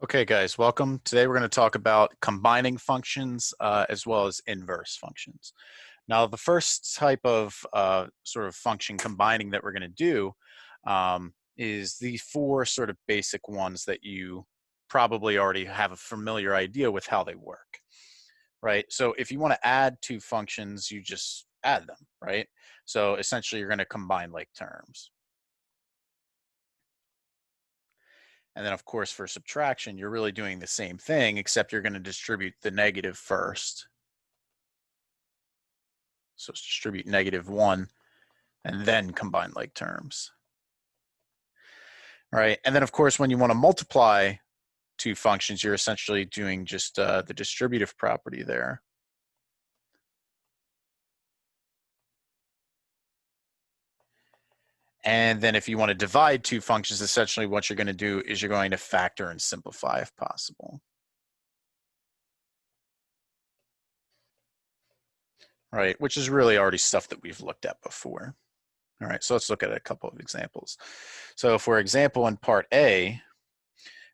Okay, guys, welcome. Today we're going to talk about combining functions as well as inverse functions. Now, the first type of sort of function combining that we're going to do is the four sort of basic ones that you probably already have a familiar idea with how they work, right? So if you want to add two functions, you just add them, right? So essentially, you're going to combine like terms. And then, of course, for subtraction, you're really doing the same thing, except you're going to distribute the negative first. So distribute -1 and then combine like terms. Right? And then, of course, when you want to multiply two functions, you're essentially doing just the distributive property there. And then if you want to divide two functions, essentially what you're going to do is you're going to factor and simplify if possible. Right? Which is really already stuff that we've looked at before. All right, so let's look at a couple of examples. So for example, in part A,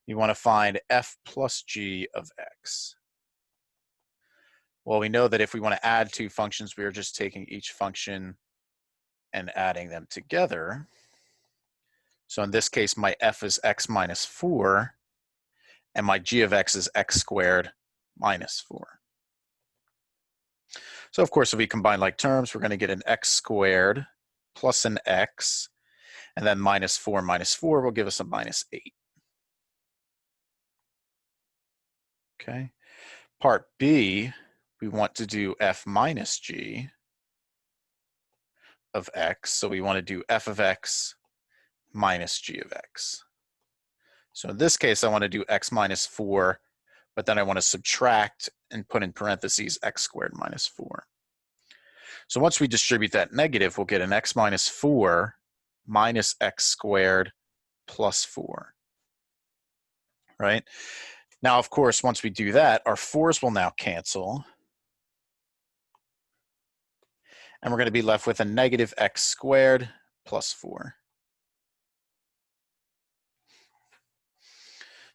you want to find f plus g of x. Well, we know that if we want to add two functions, we are just taking each function and adding them together. So in this case, my f is x minus 4, and my g of x is x squared minus 4. So of course, if we combine like terms, we're going to get an x squared plus an x, and then minus 4 will give us a minus 8. Okay. Part B, we want to do f minus g of x. So we want to do f of x minus g of x. So in this case, I want to do x minus 4, but then I want to subtract and put in parentheses x squared minus 4. So once we distribute that negative, we'll get an x minus 4 minus x squared plus 4, right? Now, of course, once we do that, our 4's will now cancel. And we're going to be left with a negative x squared plus 4.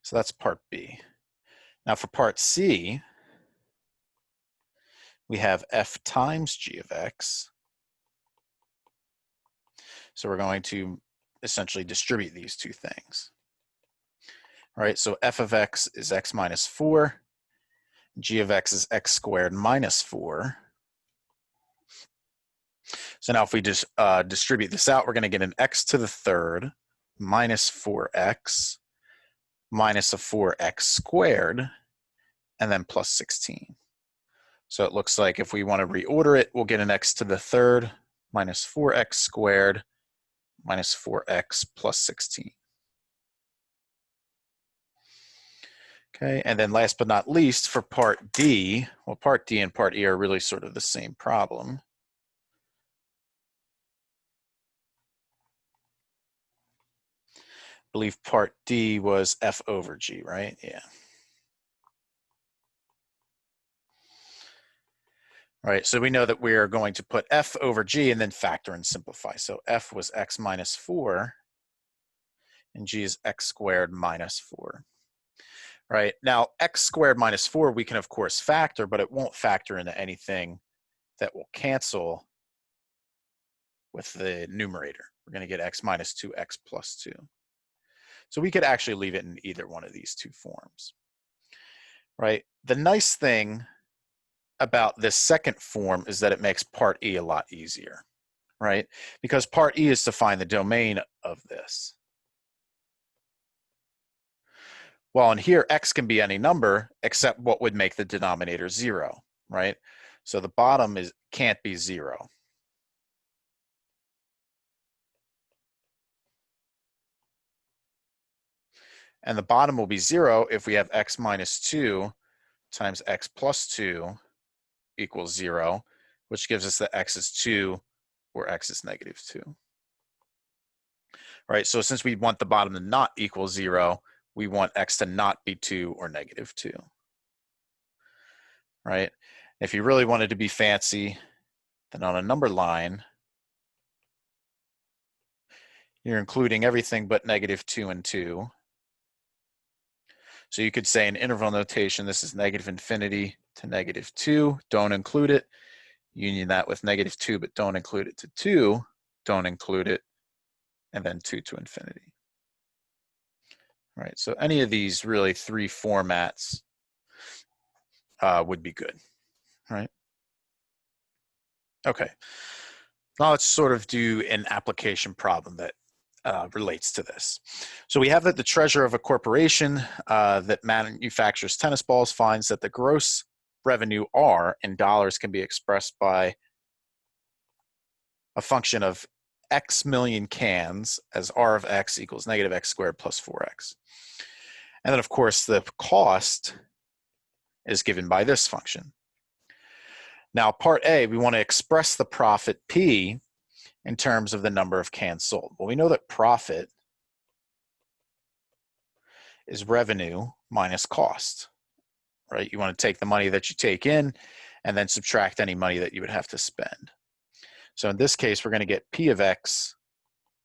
So that's part B. Now for part C, we have f times g of x. So we're going to essentially distribute these two things. All right, so f of x is x minus 4. G of x is x squared minus 4. So now if we just distribute this out, we're going to get an x to the third minus 4x minus a 4x squared, and then plus 16. So it looks like if we want to reorder it, we'll get an x to the third minus 4x squared minus 4x plus 16. Okay, and then last but not least, for part D, well, part D and part E are really sort of the same problem. I believe part D was f over g, right? Yeah. All right, so we know that we are going to put f over g and then factor and simplify. So f was x minus 4, and g is x squared minus 4. Right, now x squared minus 4 we can of course factor, but it won't factor into anything that will cancel with the numerator. We're going to get x minus 2x plus 2. So we could actually leave it in either one of these two forms. Right, the nice thing about this second form is that it makes part E a lot easier, right? Because part E is to find the domain of this. Well, in here, x can be any number except what would make the denominator 0, right? So the bottom can't be 0. And the bottom will be 0 if we have x minus 2 times x plus 2 equals 0, which gives us that x is 2 or x is negative 2. Right, so since we want the bottom to not equal 0, we want x to not be 2 or negative 2. Right? If you really wanted to be fancy, then on a number line, you're including everything but negative 2 and 2. So you could say in interval notation, this is negative infinity to negative 2, don't include it. Union that with negative 2, but don't include it to 2, don't include it, and then 2 to infinity. Right, so any of these really three formats would be good, right? Okay, now let's sort of do an application problem that relates to this. So we have that the treasurer of a corporation that manufactures tennis balls finds that the gross revenue R in dollars can be expressed by a function of X million cans as R of X equals negative X squared plus 4X. And then of course the cost is given by this function. Now part A, we want to express the profit P in terms of the number of cans sold. Well, we know that profit is revenue minus cost, right? You want to take the money that you take in and then subtract any money that you would have to spend. So in this case, we're going to get P of X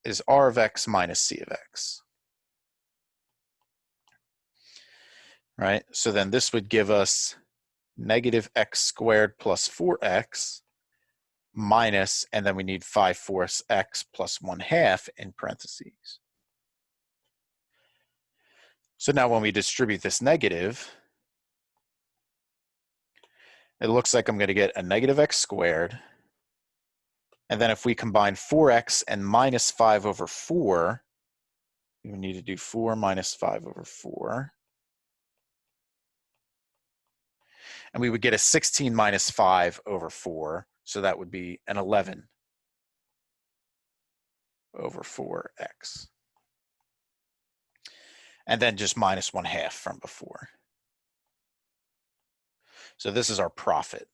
is R of X minus C of X. Right? So then this would give us negative X squared plus 4X minus, and then we need 5/4 X plus 1/2 in parentheses. So now when we distribute this negative, it looks like I'm going to get a negative X squared. And then if we combine 4X and minus 5 over 4, we need to do 4 minus 5 over 4. And we would get a 16 minus 5 over 4. So that would be an 11 over 4X. And then just minus 1/2 from before. So this is our profit.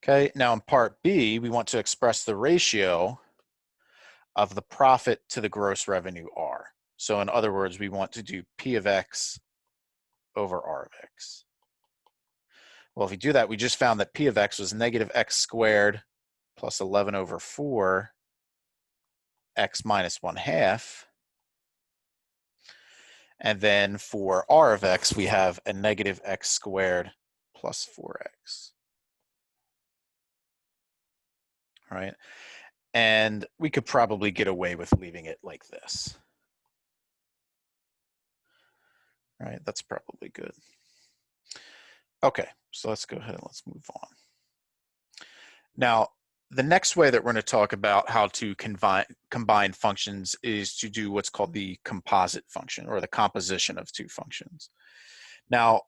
Okay, now in part B, we want to express the ratio of the profit to the gross revenue R. So in other words, we want to do P of X over R of X. Well, if we do that, we just found that P of X was negative X squared plus 11 over 4 X minus 1/2. And then for R of X, we have a negative X squared plus 4X. All right. And we could probably get away with leaving it like this. All right, that's probably good. Okay, so let's go ahead and let's move on. Now, the next way that we're going to talk about how to combine functions is to do what's called the composite function, or the composition of two functions. Now,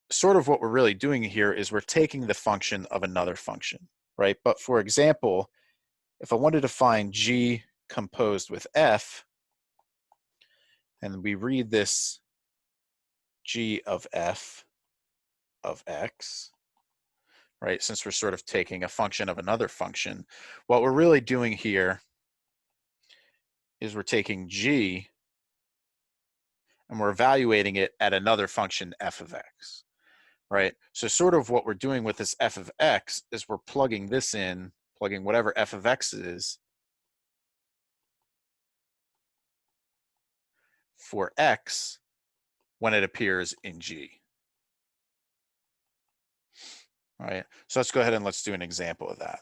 sort of what we're really doing here is we're taking the function of another function, right? But for example, if I wanted to find G composed with F, and we read this G of F of X, right? Since we're sort of taking a function of another function, what we're really doing here is we're taking G and we're evaluating it at another function F of X, right? So sort of what we're doing with this F of X is we're plugging this in, plugging whatever F of X is for X when it appears in G. All right, so let's go ahead and let's do an example of that.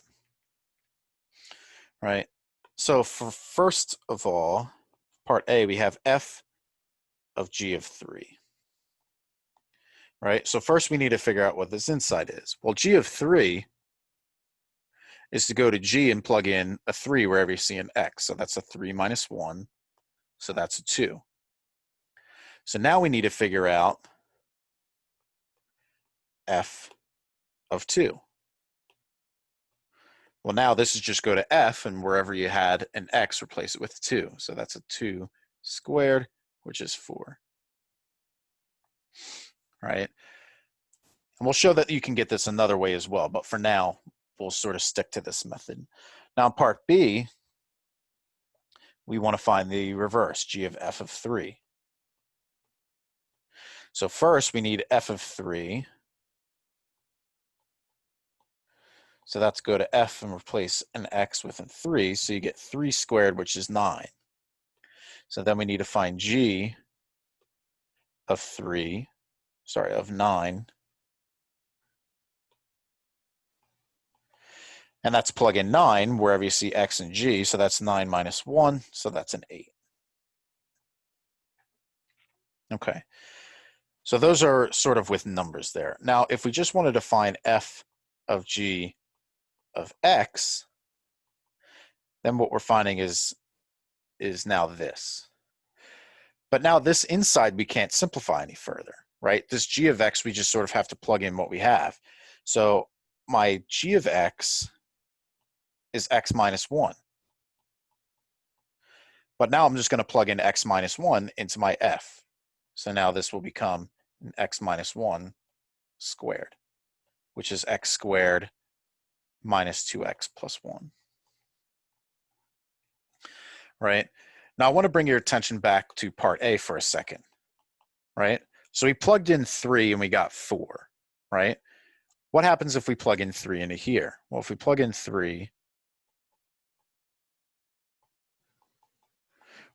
All right, so for first of all, part A, we have F of G of 3. Right, so first we need to figure out what this inside is. Well, G of 3 is to go to G and plug in a 3 wherever you see an X. So that's a 3 minus 1, so that's a 2. So now we need to figure out F of 2. Well, now this is just go to F, and wherever you had an X, replace it with 2. So that's a 2 squared, which is 4. Right? And we'll show that you can get this another way as well, but for now, we'll sort of stick to this method. Now in part B, we want to find the reverse, G of F of 3. So first we need F of 3. So that's go to F and replace an X with a 3. So you get 3 squared, which is 9. So then we need to find g of 9. And that's plug in 9 wherever you see x and g. So that's 9 minus 1. So that's an 8. Okay. So those are sort of with numbers there. Now, if we just wanted to find f of g of x, then what we're finding is now this. But now this inside we can't simplify any further, right? This g of x, we just sort of have to plug in what we have. So my g of x is x minus 1. But now I'm just going to plug in x minus 1 into my f. So now this will become an x minus 1 squared, which is x squared minus 2x plus 1. Right? Now I want to bring your attention back to part A for a second. Right? So we plugged in 3 and we got 4. Right? What happens if we plug in 3 into here? Well, if we plug in 3,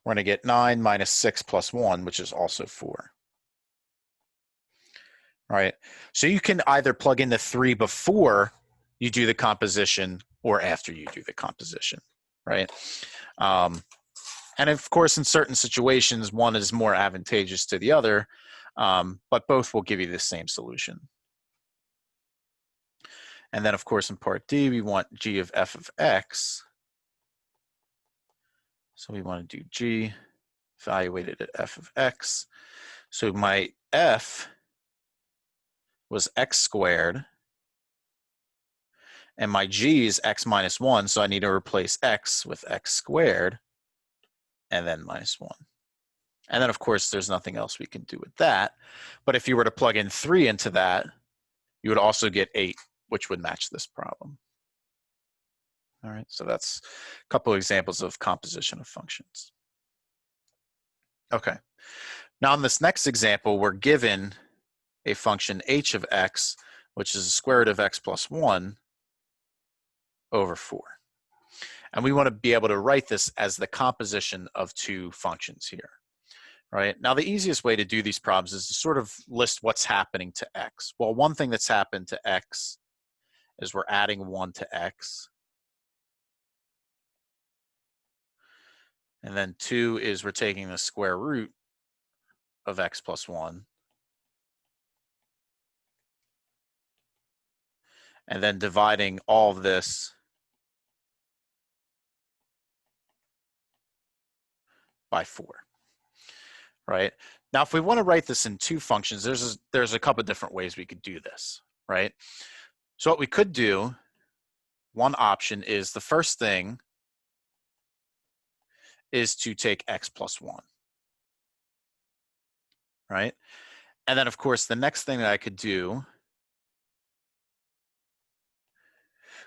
we're going to get 9 minus 6 plus 1, which is also 4. Right? So you can either plug in the 3 before you do the composition or after you do the composition. Right? And of course, in certain situations, one is more advantageous to the other, but both will give you the same solution. And then, of course, in part D, we want g of f of x. So we want to do g evaluated at f of x. So my f was x squared, and my g is x minus 1, so I need to replace x with x squared, and then minus 1. And then, of course, there's nothing else we can do with that. But if you were to plug in 3 into that, you would also get 8, which would match this problem. All right, so that's a couple of examples of composition of functions. Okay, now in this next example, we're given a function h of x, which is the square root of x plus 1 over 4. And we want to be able to write this as the composition of two functions here. Right? Now, the easiest way to do these problems is to sort of list what's happening to x. Well, one thing that's happened to x is we're adding 1 to x. And then 2 is we're taking the square root of x plus 1. And then dividing all of this by 4. Right? Now, if we want to write this in two functions, there's a couple different ways we could do this, right? So what we could do, one option is the first thing is to take x plus 1, right? And then, of course, the next thing that I could do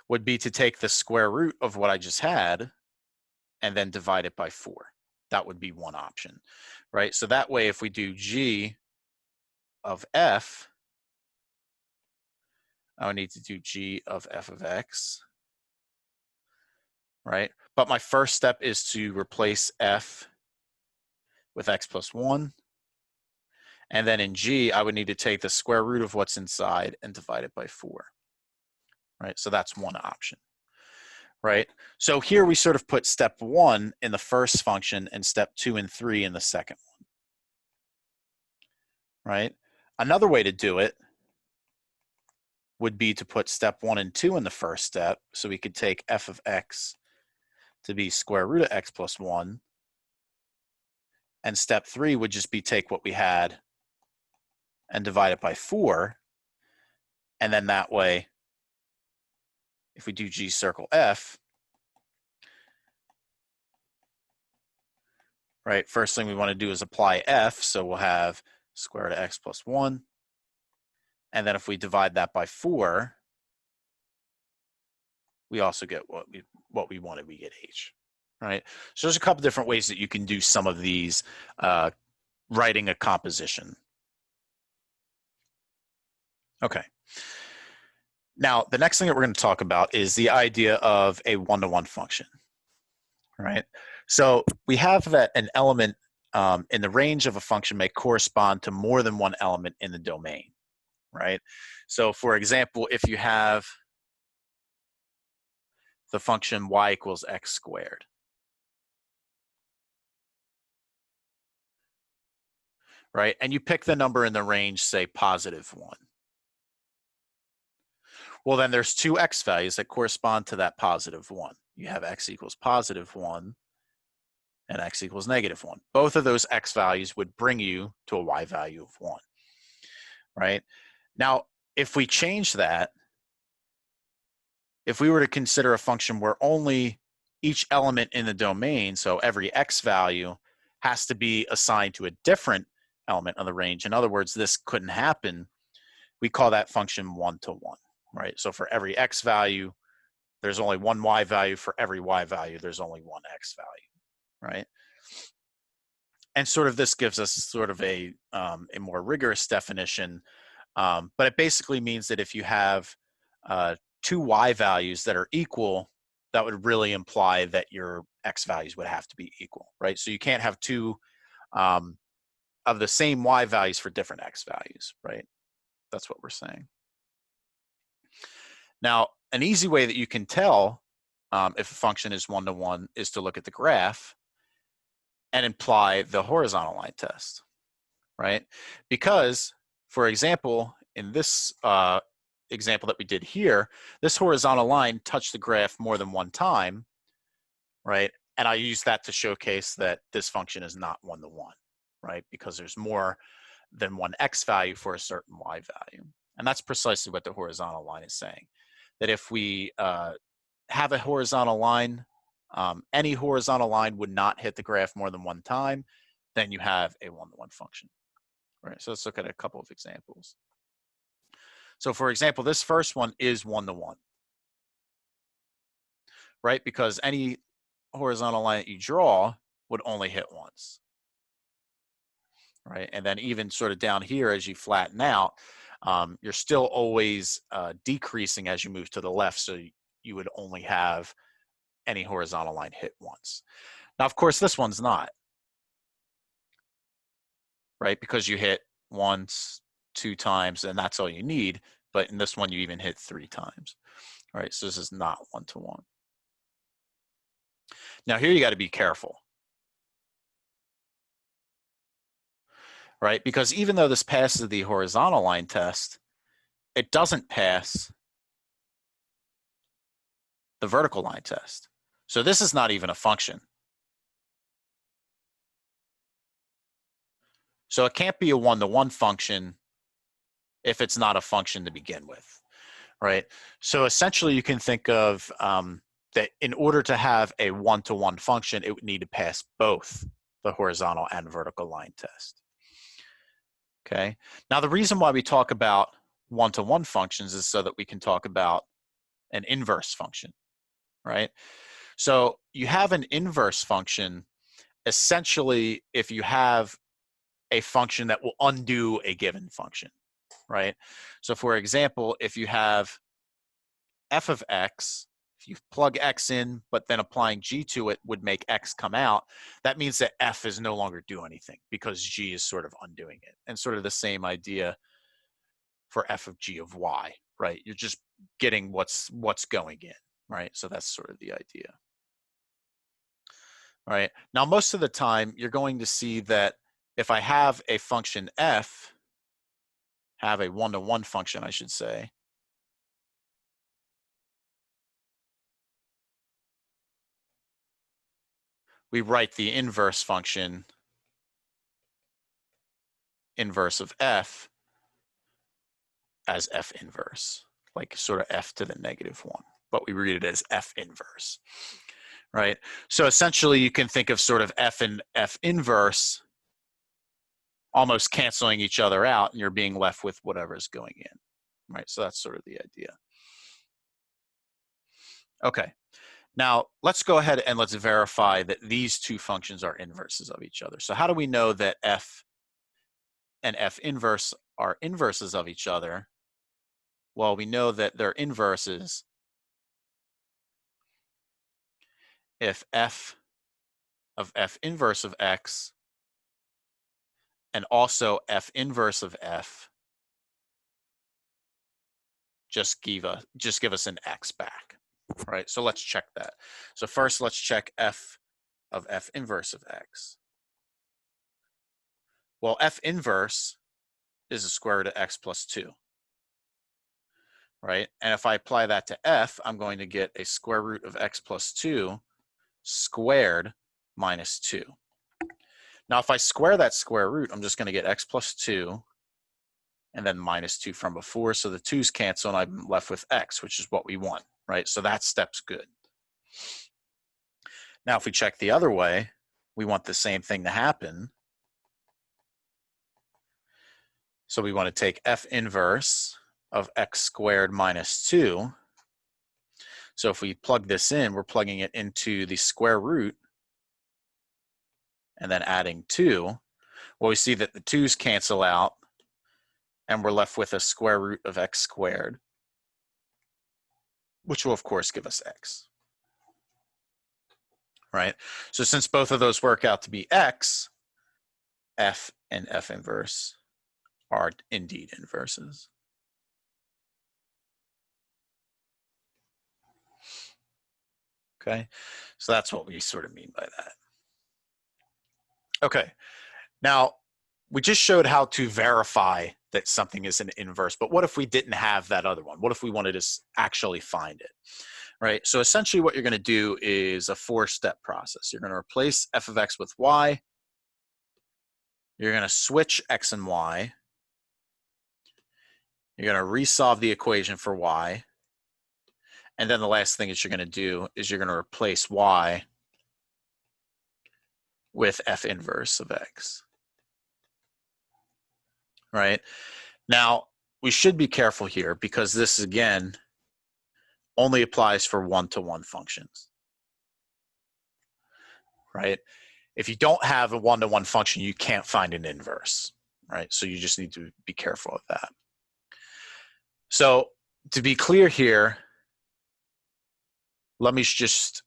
would be to take the square root of what I just had and then divide it by 4. That would be one option, right? So that way, if we do g of f, I would need to do g of f of x, right? But my first step is to replace f with x plus 1. And then in g, I would need to take the square root of what's inside and divide it by 4, right? So that's one option, right? So here we sort of put step 1 in the first function and step 2 and 3 in the second one, right? Another way to do it would be to put step 1 and 2 in the first step. So we could take f of x to be square root of x plus 1. And step 3 would just be take what we had and divide it by 4. And then that way, if we do g circle f, right, first thing we want to do is apply f. So we'll have square root of x plus 1. And then if we divide that by 4, we also get what we wanted, we get h, right? So there's a couple different ways that you can do some of these writing a composition. Okay. Now, the next thing that we're going to talk about is the idea of a one-to-one function, right? So we have that an element in the range of a function may correspond to more than one element in the domain, right? So for example, if you have the function y equals x squared, right? And you pick the number in the range, say +1. Well, then there's two x values that correspond to that +1. You have x equals +1 and x equals -1. Both of those x values would bring you to a y value of 1, right? Now, if we change that, if we were to consider a function where only each element in the domain, so every x value, has to be assigned to a different element of the range, in other words, this couldn't happen, we call that function one-to-one, right? So for every x value, there's only one y value. For every y value, there's only one x value, right? And sort of this gives us sort of a more rigorous definition, but it basically means that if you have two y values that are equal, that would really imply that your x values would have to be equal, right? So you can't have two of the same y values for different x values, right? That's what we're saying. Now, an easy way that you can tell if a function is one-to-one is to look at the graph and imply the horizontal line test, right? Because, for example, in this example that we did here, this horizontal line touched the graph more than one time, right? And I use that to showcase that this function is not one-to-one, right? Because there's more than one x value for a certain y value. And that's precisely what the horizontal line is saying. That if we have a horizontal line, any horizontal line would not hit the graph more than one time, then you have a one-to-one function. Right, so let's look at a couple of examples. So for example, this first one is one-to-one, right? Because any horizontal line that you draw would only hit once, right? And then even sort of down here, as you flatten out, you're still always decreasing as you move to the left, so you would only have any horizontal line hit once. Now, of course, this one's not, right? Because you hit once, two times, and that's all you need. But in this one, you even hit three times, right? So this is not one-to-one. Now here you got to be careful, right? Because even though this passes the horizontal line test, it doesn't pass the vertical line test. So this is not even a function. So it can't be a one-to-one function if it's not a function to begin with, right? So essentially you can think of that in order to have a one-to-one function, it would need to pass both the horizontal and vertical line test. Okay. Now the reason why we talk about one-to-one functions is so that we can talk about an inverse function, right? So you have an inverse function essentially if you have a function that will undo a given function, right? So for example, if you have f of x, if you plug x in, but then applying g to it would make x come out, that means that f is no longer doing anything because g is sort of undoing it. And sort of the same idea for f of g of y, right? You're just getting what's going in, right? So that's sort of the idea. All right. Now, most of the time, you're going to see that if I have a function f, have a one-to-one function, I should say, we write the inverse function, inverse of f, as f inverse, like sort of f to the -1, but we read it as f inverse, right? So essentially, you can think of sort of f and f inverse almost canceling each other out, and you're being left with whatever is going in, right? So that's sort of the idea. Okay. Now, let's go ahead and let's verify that these two functions are inverses of each other. So how do we know that f and f inverse are inverses of each other? Well, we know that they're inverses if f of f inverse of x and also f inverse of f just give us an x back, right? So let's check that. So first, let's check f of f inverse of x. Well, f inverse is the square root of x plus 2, right? And if I apply that to f, I'm going to get a square root of x plus 2 squared minus 2. Now, if I square that square root, I'm just going to get x plus 2 and then minus 2 from before. So the 2's cancel and I'm left with x, which is what we want, right? So that step's good. Now, if we check the other way, we want the same thing to happen. So we want to take f inverse of x squared minus 2. So if we plug this in, we're plugging it into the square root and then adding 2. Well, we see that the 2's cancel out and we're left with a square root of x squared, which will of course give us x, right? So since both of those work out to be x, f and f inverse are indeed inverses. Okay, so that's what we sort of mean by that. Okay, now we just showed how to verify that something is an inverse, but what if we didn't have that other one? What if we wanted to actually find it, right? So essentially what you're going to do is a 4-step process. You're going to replace f of x with y. You're going to switch x and y. You're going to resolve the equation for y. And then the last thing that you're going to do is you're going to replace y with f inverse of x, right? Now, we should be careful here because this, again, only applies for one-to-one functions, right? If you don't have a one-to-one function, you can't find an inverse, right? So you just need to be careful of that. So to be clear here, let me just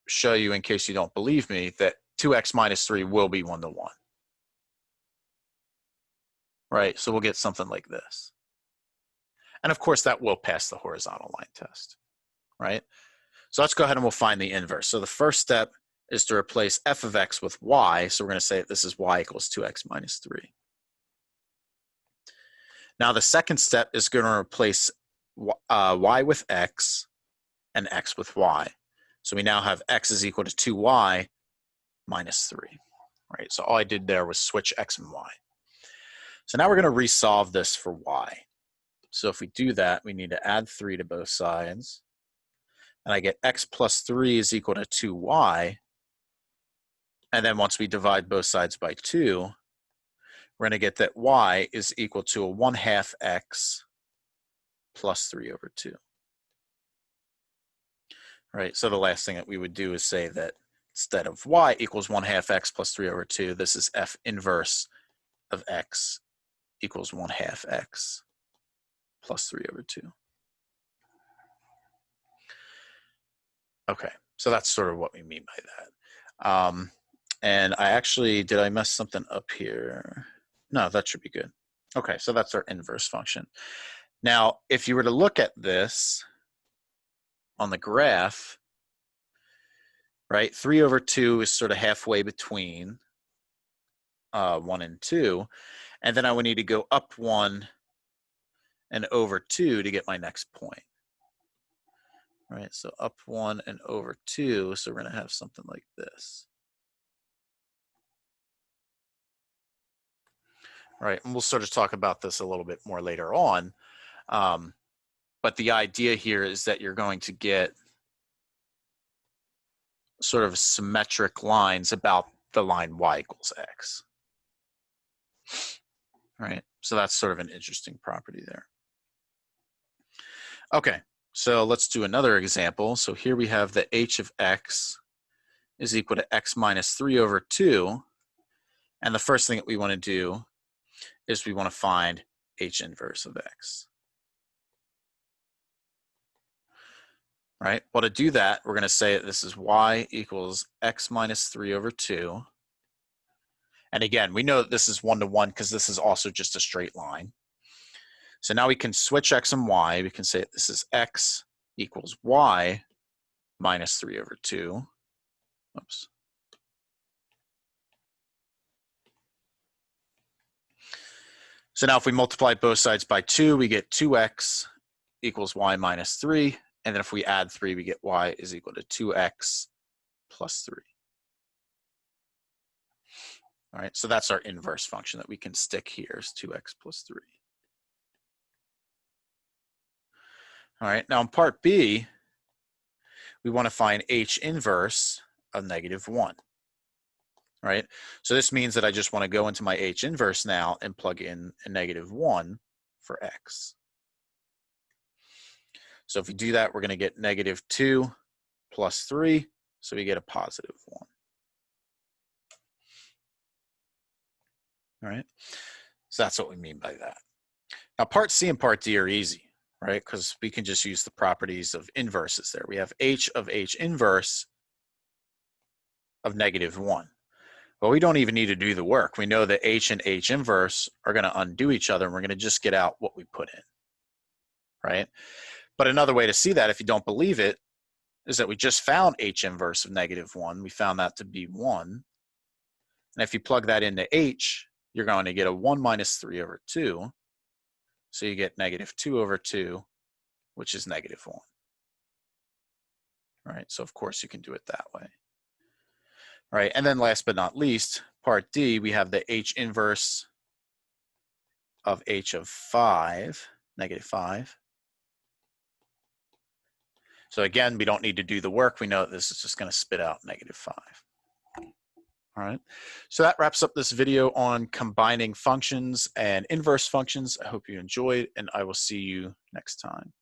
show you, in case you don't believe me, that 2x minus 3 will be one-to-one, right? So we'll get something like this. And of course, that will pass the horizontal line test, right? So let's go ahead and we'll find the inverse. So the first step is to replace f of x with y. So we're going to say that this is y equals 2x minus 3. Now the second step is going to replace y with x and x with y. So we now have x is equal to 2y minus 3, right? So all I did there was switch x and y. So now we're going to resolve this for y. So if we do that, we need to add 3 to both sides. And I get x plus 3 is equal to 2y. And then once we divide both sides by 2, we're going to get that y is equal to a 1/2 x plus 3 over 2. Right, so the last thing that we would do is say that instead of y equals 1/2 x plus 3 over 2, this is f inverse of x equals 1/2 x plus 3 over 2. Okay, so that's sort of what we mean by that. And I actually, did I mess something up here? No, that should be good. Okay, so that's our inverse function. Now, if you were to look at this on the graph, right, 3 over 2 is sort of halfway between 1 and 2. And then I would need to go up 1 and over 2 to get my next point. Right, so up 1 and over 2, so we're going to have something like this. Right, and we'll sort of talk about this a little bit more later on. But the idea here is that you're going to get sort of symmetric lines about the line y equals x. Right, so that's sort of an interesting property there. Okay, so let's do another example. So here we have that h of x is equal to x minus 3 over 2. And the first thing that we want to do is we want to find h inverse of x. right? Well, to do that, we're going to say this is y equals x minus 3 over 2. And again, we know that this is 1-to-1 because this is also just a straight line. So now we can switch x and y. We can say this is x equals y minus 3 over 2. Oops. So now if we multiply both sides by 2, we get 2x equals y minus 3. And then if we add 3, we get y is equal to 2x plus 3. All right, so that's our inverse function that we can stick here is 2x plus 3. All right, now in part B, we want to find h inverse of -1. All right, so this means that I just want to go into my h inverse now and plug in a -1 for x. So if we do that, we're going to get -2 plus 3, so we get a +1. All right, so that's what we mean by that. Now part C and part D are easy, right? Because we can just use the properties of inverses there. We have h of h inverse of -1. Well, we don't even need to do the work. We know that h and h inverse are going to undo each other, and we're going to just get out what we put in, right? But another way to see that, if you don't believe it, is that we just found h inverse of -1. We found that to be 1. And if you plug that into h, you're going to get a 1 minus 3 over 2. So you get -2 over 2, which is -1. All right, so of course you can do it that way. All right, and then last but not least, part D, we have the h inverse of h of 5, -5. So again, we don't need to do the work. We know that this is just going to spit out -5. All right, so that wraps up this video on combining functions and inverse functions. I hope you enjoyed, and I will see you next time.